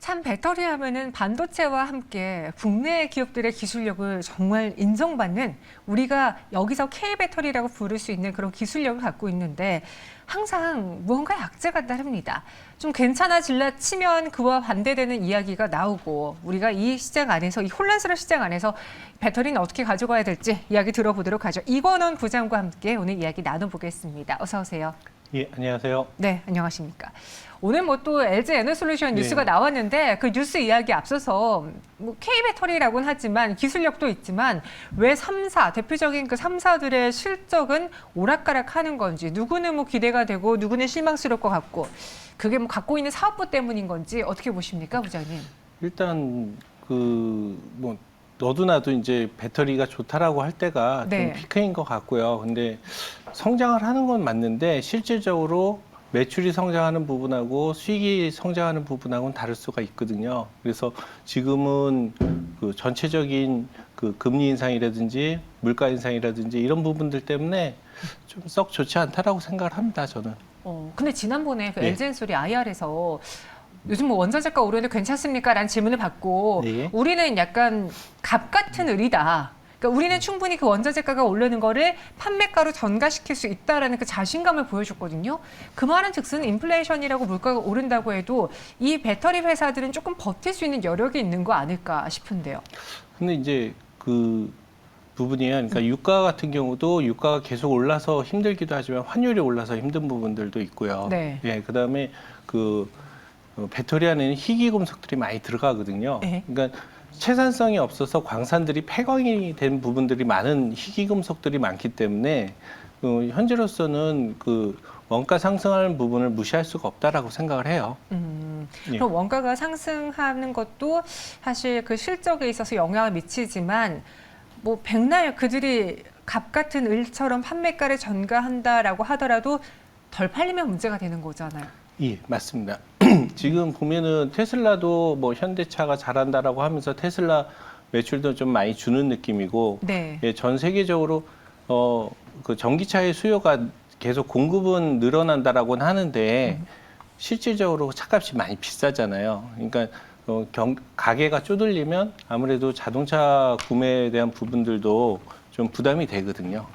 참 배터리 하면은 반도체와 함께 국내 기업들의 기술력을 정말 인정받는 우리가 여기서 K배터리라고 부를 수 있는 그런 기술력을 갖고 있는데 항상 무언가 약재가 따릅니다. 좀 괜찮아질라 치면 그와 반대되는 이야기가 나오고 우리가 이 시장 안에서 이 혼란스러운 시장 안에서 배터리는 어떻게 가져가야 될지 이야기 들어보도록 하죠. 이건원 부장과 함께 오늘 이야기 나눠보겠습니다. 어서 오세요. 예, 안녕하세요. 네, 안녕하십니까. 오늘 뭐 또 LG 에너솔루션 뉴스가 나왔는데 그 뉴스 이야기 앞서서 뭐 K배터리라고는 하지만 기술력도 있지만 왜 3사, 대표적인 그 3사들의 실적은 오락가락하는 건지 누구는 뭐 기대가 되고 누구는 실망스러울 것 같고 그게 뭐 갖고 있는 사업부 때문인 건지 어떻게 보십니까, 부장님? 일단 뭐 너도 나도 이제 배터리가 좋다라고 할 때가 네. 좀 피크인 것 같고요. 근데 성장을 하는 건 맞는데 실질적으로 매출이 성장하는 부분하고 수익이 성장하는 부분하고는 다를 수가 있거든요. 그래서 지금은 그 전체적인 그 금리 인상이라든지 물가 인상이라든지 이런 부분들 때문에 좀 썩 좋지 않다라고 생각을 합니다, 저는. 근데 지난번에 그 예. LG엔솔이 IR에서 요즘 뭐 원자재가 오르는데 괜찮습니까? 라는 질문을 받고 네. 우리는 약간 갑 같은 을이다. 그러니까 우리는 충분히 그 원자재가가 오르는 거를 판매가로 전가시킬 수 있다라는 그 자신감을 보여줬거든요. 그 말은 즉슨 인플레이션이라고 물가가 오른다고 해도 이 배터리 회사들은 조금 버틸 수 있는 여력이 있는 거 아닐까 싶은데요. 근데 이제 그 부분이에요. 그러니까 유가 같은 경우도 유가가 계속 올라서 힘들기도 하지만 환율이 올라서 힘든 부분들도 있고요. 네. 예, 그다음에 배터리 안에는 희귀금속들이 많이 들어가거든요. 네. 그러니까 채산성이 없어서 광산들이 폐광이 된 부분들이 많은 희귀금속들이 많기 때문에 현재로서는 그 원가 상승하는 부분을 무시할 수가 없다라고 생각을 해요. 예. 그럼 원가가 상승하는 것도 사실 그 실적에 있어서 영향을 미치지만 뭐 백날 그들이 갑 같은 을처럼 판매가를 전가한다라고 하더라도 덜 팔리면 문제가 되는 거잖아요. 예, 맞습니다. 지금 보면은 테슬라도 뭐 현대차가 잘한다라고 하면서 테슬라 매출도 좀 많이 주는 느낌이고, 네. 예, 전 세계적으로 그 전기차의 수요가 계속 공급은 늘어난다라고는 하는데 실질적으로 차값이 많이 비싸잖아요. 그러니까 가게가 쪼들리면 아무래도 자동차 구매에 대한 부분들도 좀 부담이 되거든요.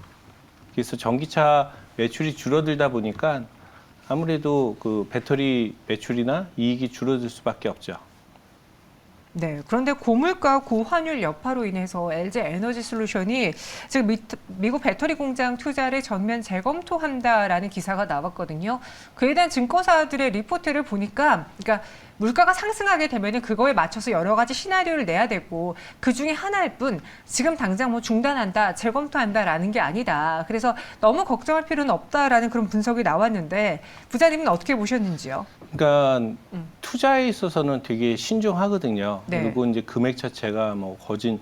그래서 전기차 매출이 줄어들다 보니까 아무래도 그 배터리 매출이나 이익이 줄어들 수밖에 없죠. 네. 그런데 고물가 고환율 여파로 인해서 LG 에너지 솔루션이 지금 미국 배터리 공장 투자를 전면 재검토한다라는 기사가 나왔거든요. 그에 대한 증권사들의 리포트를 보니까, 그러니까 물가가 상승하게 되면은 그거에 맞춰서 여러 가지 시나리오를 내야 되고 그 중에 하나일 뿐 지금 당장 뭐 중단한다, 재검토한다라는 게 아니다. 그래서 너무 걱정할 필요는 없다라는 그런 분석이 나왔는데 부장님은 어떻게 보셨는지요? 그러니까 투자에 있어서는 되게 신중하거든요. 네. 그리고 이제 금액 자체가 뭐 거진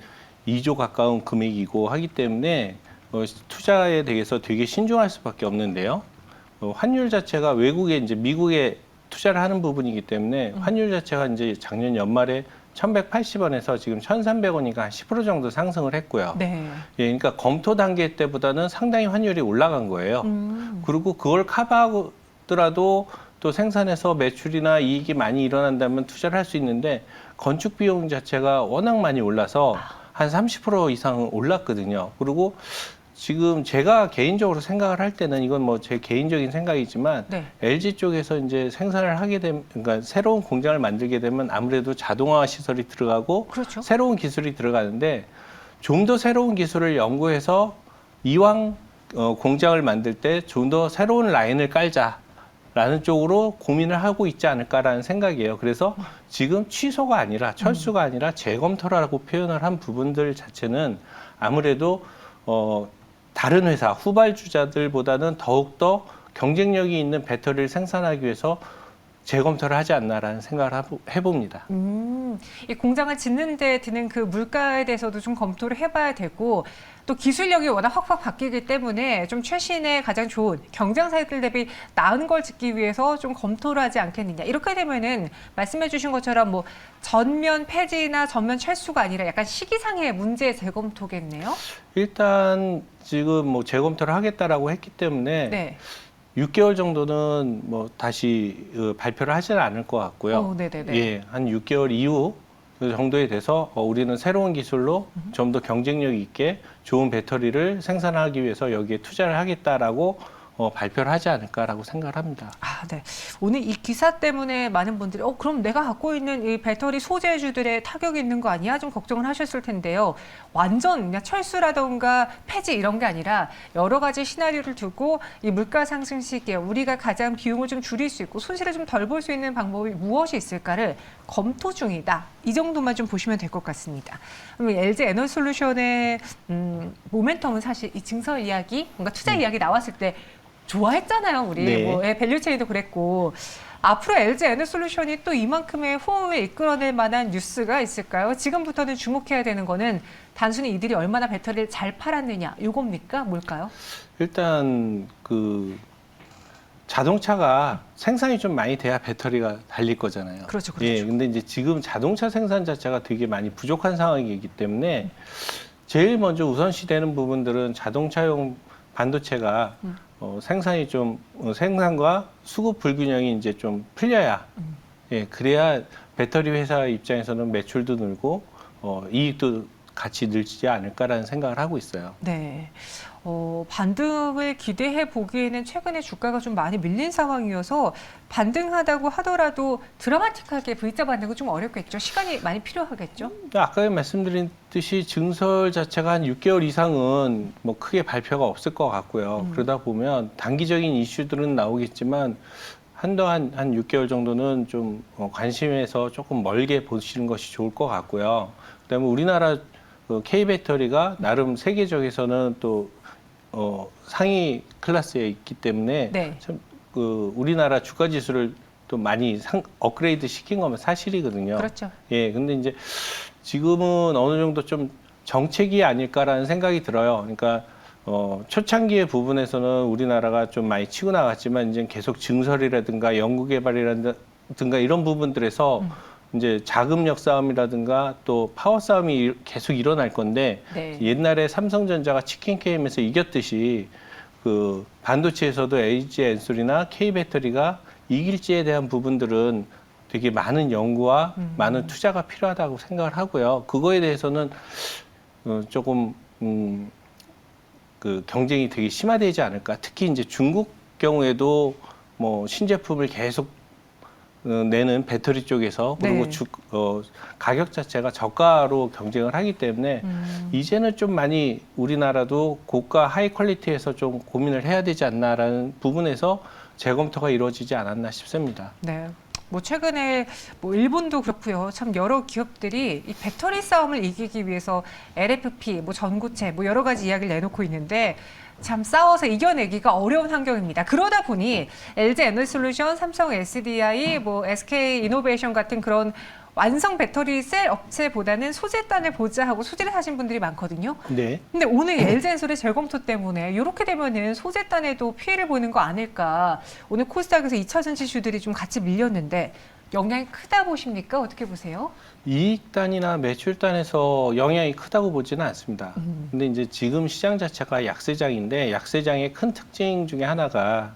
2조 가까운 금액이고 하기 때문에 투자에 대해서 되게 신중할 수밖에 없는데요. 환율 자체가 외국에 이제 미국에 투자를 하는 부분이기 때문에 환율 자체가 이제 작년 연말에 1,180원에서 지금 1,300원이니까 한 10% 정도 상승을 했고요. 네. 예, 그러니까 검토 단계 때보다는 상당히 환율이 올라간 거예요. 그리고 그걸 커버하더라도 또 생산해서 매출이나 이익이 많이 일어난다면 투자를 할 수 있는데 건축 비용 자체가 워낙 많이 올라서 한 30% 이상 올랐거든요. 그리고 지금 제가 개인적으로 생각을 할 때는 이건 뭐 제 개인적인 생각이지만 네. LG 쪽에서 이제 생산을 하게 되면 그러니까 새로운 공장을 만들게 되면 아무래도 자동화 시설이 들어가고 그렇죠. 새로운 기술이 들어가는데 좀 더 새로운 기술을 연구해서 이왕 공장을 만들 때 좀 더 새로운 라인을 깔자라는 쪽으로 고민을 하고 있지 않을까라는 생각이에요. 그래서 지금 취소가 아니라 철수가 아니라 재검토라고 표현을 한 부분들 자체는 아무래도 다른 회사 후발주자들보다는 더욱더 경쟁력이 있는 배터리를 생산하기 위해서 재검토를 하지 않나라는 생각을 해봅니다. 이 공장을 짓는 데 드는 그 물가에 대해서도 좀 검토를 해봐야 되고 또 기술력이 워낙 확확 바뀌기 때문에 좀 최신의 가장 좋은 경쟁사들 대비 나은 걸 짓기 위해서 좀 검토를 하지 않겠느냐. 이렇게 되면은 말씀해 주신 것처럼 뭐 전면 폐지나 전면 철수가 아니라 약간 시기상의 문제 재검토겠네요. 일단 지금 뭐 재검토를 하겠다라고 했기 때문에 네. 6개월 정도는 뭐 다시 발표를 하지는 않을 것 같고요. 네네네. 예, 한 6개월 이후 그 정도에 돼서 우리는 새로운 기술로 좀 더 경쟁력 있게 좋은 배터리를 생산하기 위해서 여기에 투자를 하겠다라고 발표를 하지 않을까라고 생각을 합니다. 아, 네. 오늘 이 기사 때문에 많은 분들이 그럼 내가 갖고 있는 이 배터리 소재주들에 타격이 있는 거 아니야? 좀 걱정을 하셨을 텐데요. 완전 그냥 철수라던가 폐지 이런 게 아니라 여러 가지 시나리오를 두고 이 물가 상승 시기에 우리가 가장 비용을 좀 줄일 수 있고 손실을 좀 덜 볼 수 있는 방법이 무엇이 있을까를 검토 중이다. 이 정도만 좀 보시면 될 것 같습니다. 그럼 LG 에너솔루션의 모멘텀은 사실 이 증설 이야기, 뭔가 투자 이야기 나왔을 때 좋아했잖아요, 우리. 네. 뭐 밸류체인도 그랬고. 앞으로 LG 에너솔루션이 또 이만큼의 호응을 이끌어낼 만한 뉴스가 있을까요? 지금부터는 주목해야 되는 거는 단순히 이들이 얼마나 배터리를 잘 팔았느냐, 이겁니까? 뭘까요? 일단 그 자동차가 생산이 좀 많이 돼야 배터리가 달릴 거잖아요. 그렇죠, 그렇죠. 예, 근데 이제 지금 자동차 생산 자체가 되게 많이 부족한 상황이기 때문에 제일 먼저 우선시되는 부분들은 자동차용 반도체가 생산이 좀 생산과 수급 불균형이 이제 좀 풀려야 예, 그래야 배터리 회사 입장에서는 매출도 늘고 이익도 같이 늘지 않을까라는 생각을 하고 있어요. 네. 반등을 기대해 보기에는 최근에 주가가 좀 많이 밀린 상황이어서 반등하다고 하더라도 드라마틱하게 V자 반등은 좀 어렵겠죠. 시간이 많이 필요하겠죠. 아까 말씀드린 듯이 증설 자체가 한 6개월 이상은 뭐 크게 발표가 없을 것 같고요. 그러다 보면 단기적인 이슈들은 나오겠지만 한동안 한 6개월 정도는 좀 관심에서 조금 멀게 보시는 것이 좋을 것 같고요. 그다음에 우리나라 K배터리가 나름 세계적에서는 또 상위 클래스에 있기 때문에 네. 참 우리나라 주가 지수를 또 많이 업그레이드 시킨 거면 사실이거든요. 그렇죠. 예, 근데 이제 지금은 어느 정도 좀 정책이 아닐까라는 생각이 들어요. 그러니까 초창기의 부분에서는 우리나라가 좀 많이 치고 나갔지만 이제 계속 증설이라든가 연구개발이라든가 이런 부분들에서 이제 자금력 싸움이라든가 또 파워 싸움이 계속 일어날 건데 네. 옛날에 삼성전자가 치킨 게임에서 이겼듯이 그 반도체에서도 LG 엔솔이나 K 배터리가 이길지에 대한 부분들은 되게 많은 연구와 많은 투자가 필요하다고 생각을 하고요. 그거에 대해서는 조금 그 경쟁이 되게 심화되지 않을까. 특히 이제 중국 경우에도 뭐 신제품을 계속 내는 배터리 쪽에서 그리고 네. 가격 자체가 저가로 경쟁을 하기 때문에 이제는 좀 많이 우리나라도 고가 하이 퀄리티에서 좀 고민을 해야 되지 않나라는 부분에서 재검토가 이루어지지 않았나 싶습니다. 네. 뭐 최근에 뭐 일본도 그렇고요. 참 여러 기업들이 이 배터리 싸움을 이기기 위해서 LFP, 뭐 전고체, 뭐 여러 가지 이야기를 내놓고 있는데 참 싸워서 이겨내기가 어려운 환경입니다. 그러다 보니 LG 에너솔루션, 삼성 SDI, 뭐 SK 이노베이션 같은 그런 완성 배터리 셀 업체보다는 소재단을 보자 하고 소재를 사신 분들이 많거든요. 네. 근데 오늘 LG 엔솔의 재검토 때문에 이렇게 되면은 소재단에도 피해를 보는 거 아닐까. 오늘 코스닥에서 2차 지수들이 좀 같이 밀렸는데 영향이 크다 보십니까? 어떻게 보세요? 이익단이나 매출단에서 영향이 크다고 보지는 않습니다. 근데 이제 지금 시장 자체가 약세장인데 약세장의 큰 특징 중에 하나가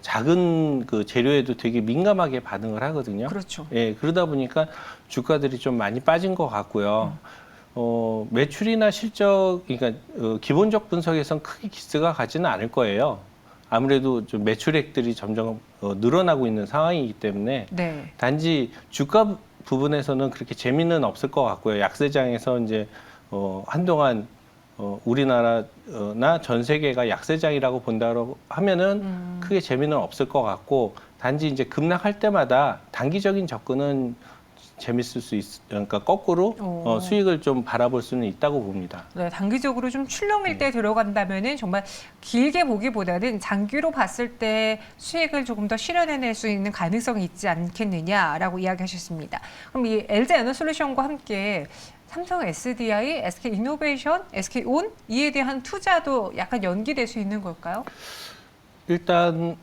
작은 그 재료에도 되게 민감하게 반응을 하거든요. 그렇죠. 예, 그러다 보니까 주가들이 좀 많이 빠진 것 같고요. 매출이나 실적, 그러니까 기본적 분석에선 크게 기스가 가지는 않을 거예요. 아무래도 좀 매출액들이 점점 늘어나고 있는 상황이기 때문에 네. 단지 주가 부분에서는 그렇게 재미는 없을 것 같고요. 약세장에서 이제 한동안 우리나라나 전 세계가 약세장이라고 본다고 하면은 크게 재미는 없을 것 같고 단지 이제 급락할 때마다 단기적인 접근은 재밌을 수 그러니까 거꾸로 수익을 좀 바라볼 수는 있다고 봅니다. 네, 단기적으로 좀 출렁일 때 들어간다면은 정말 길게 보기보다는 장기로 봤을 때 수익을 조금 더 실현해낼 수 있는 가능성이 있지 않겠느냐라고 이야기하셨습니다. 그럼 이 LG 에너솔루션과 함께 삼성 SDI, SK 이노베이션, SK 온 이에 대한 투자도 약간 연기될 수 있는 걸까요? 일단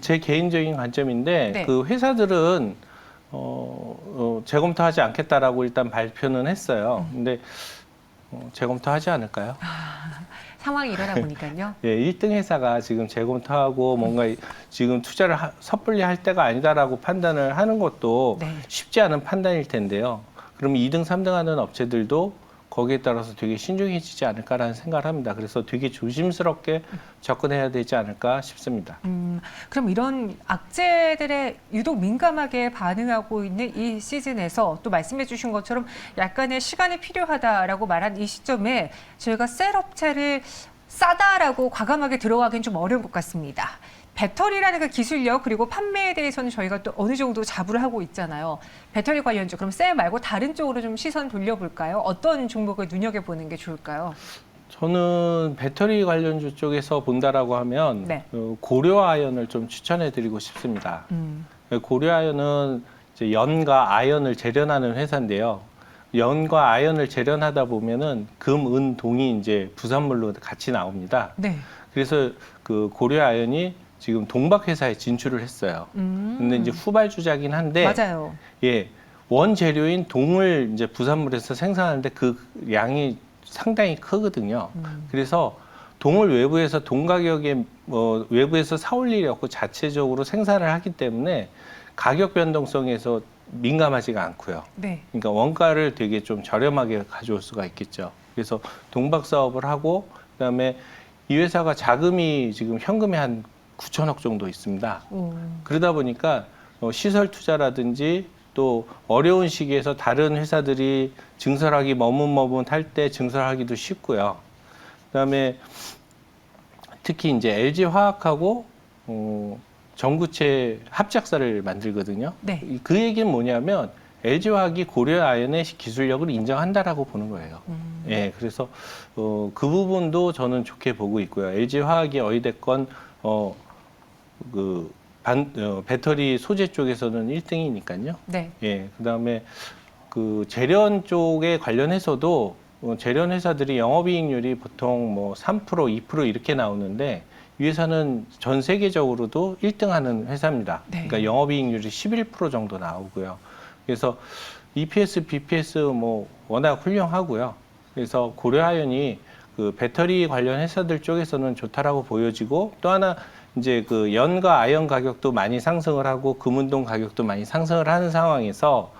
제 개인적인 관점인데 네. 그 회사들은 재검토하지 않겠다라고 일단 발표는 했어요. 근데 재검토하지 않을까요? 상황이 일어나 보니까요. 예, 1등 회사가 지금 재검토하고 뭔가 지금 투자를 섣불리 할 때가 아니다라고 판단을 하는 것도 네. 쉽지 않은 판단일 텐데요. 그러면 2등, 3등 하는 업체들도 거기에 따라서 되게 신중해지지 않을까라는 생각을 합니다. 그래서 되게 조심스럽게 접근해야 되지 않을까 싶습니다. 그럼 이런 악재들에 유독 민감하게 반응하고 있는 이 시즌에서 또 말씀해 주신 것처럼 약간의 시간이 필요하다라고 말한 이 시점에 저희가 셀 업체를 싸다라고 과감하게 들어가기는 좀 어려운 것 같습니다. 배터리라는 그 기술력 그리고 판매에 대해서는 저희가 또 어느 정도 자부를 하고 있잖아요. 배터리 관련주 그럼 셀 말고 다른 쪽으로 좀 시선 돌려볼까요? 어떤 종목을 눈여겨보는 게 좋을까요? 저는 배터리 관련주 쪽에서 본다라고 하면 네. 고려아연을 좀 추천해드리고 싶습니다. 고려아연은 이제 연과 아연을 재련하는 회사인데요. 연과 아연을 재련하다 보면은 금, 은, 동이 이제 부산물로 같이 나옵니다. 네. 그래서 그 고려아연이 지금 동박 회사에 진출을 했어요. 근데 이제 후발주자긴 한데, 맞아요. 예, 원재료인 동을 이제 부산물에서 생산하는데 그 양이 상당히 크거든요. 그래서 동을 외부에서 동 가격에 외부에서 사올 일이 없고 자체적으로 생산을 하기 때문에 가격 변동성에서 민감하지가 않고요. 네. 그러니까 원가를 되게 좀 저렴하게 가져올 수가 있겠죠. 그래서 동박 사업을 하고 그다음에 이 회사가 자금이 지금 현금이 한 9천억 정도 있습니다. 그러다 보니까 시설 투자라든지 또 어려운 시기에서 다른 회사들이 증설하기 머뭇머뭇할 때 증설하기도 쉽고요. 그다음에 특히 이제 LG 화학하고 전구체 합작사를 만들거든요. 네. 그 얘기는 뭐냐면 LG 화학이 고려아연의 기술력을 인정한다라고 보는 거예요. 예, 그래서 그 부분도 저는 좋게 보고 있고요. LG 화학이 어찌됐건 배터리 소재 쪽에서는 1등이니까요. 네. 예, 그다음에 그 재련 쪽에 관련해서도 재련 회사들이 영업이익률이 보통 뭐 3%, 2% 이렇게 나오는데 이 회사는 전 세계적으로도 1등하는 회사입니다. 네. 그러니까 영업이익률이 11% 정도 나오고요. 그래서 EPS, BPS 뭐 워낙 훌륭하고요. 그래서 고려아연이 그 배터리 관련 회사들 쪽에서는 좋다라고 보여지고 또 하나 이제 그 연과 아연 가격도 많이 상승을 하고 금운동 가격도 많이 상승을 하는 상황에서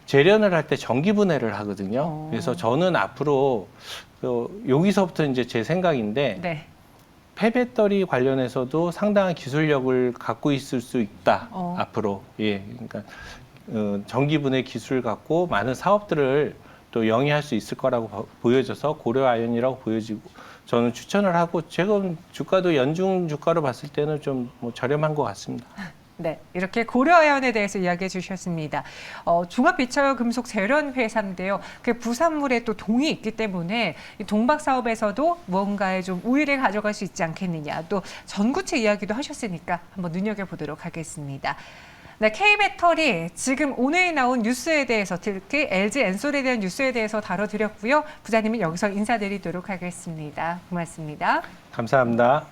재련을 할 때 전기 분해를 하거든요. 그래서 저는 앞으로 여기서부터 이제 제 생각인데 네. 폐배터리 관련해서도 상당한 기술력을 갖고 있을 수 있다. 앞으로 예, 그러니까 전기 분해 기술 갖고 많은 사업들을 또 영위할 수 있을 거라고 보여져서 고려아연이라고 보여지고 저는 추천을 하고 지금 주가도 연중 주가로 봤을 때는 좀 뭐 저렴한 것 같습니다. 네, 이렇게 고려아연에 대해서 이야기해 주셨습니다. 종합비철금속 재련 회사인데요. 그 부산물에 또 동이 있기 때문에 이 동박 사업에서도 무언가에 좀 우위를 가져갈 수 있지 않겠느냐. 또 전구체 이야기도 하셨으니까 한번 눈여겨보도록 하겠습니다. 네, K배터리 지금 오늘 나온 뉴스에 대해서 특히 LG 엔솔에 대한 뉴스에 대해서 다뤄드렸고요. 부장님은 여기서 인사드리도록 하겠습니다. 고맙습니다. 감사합니다.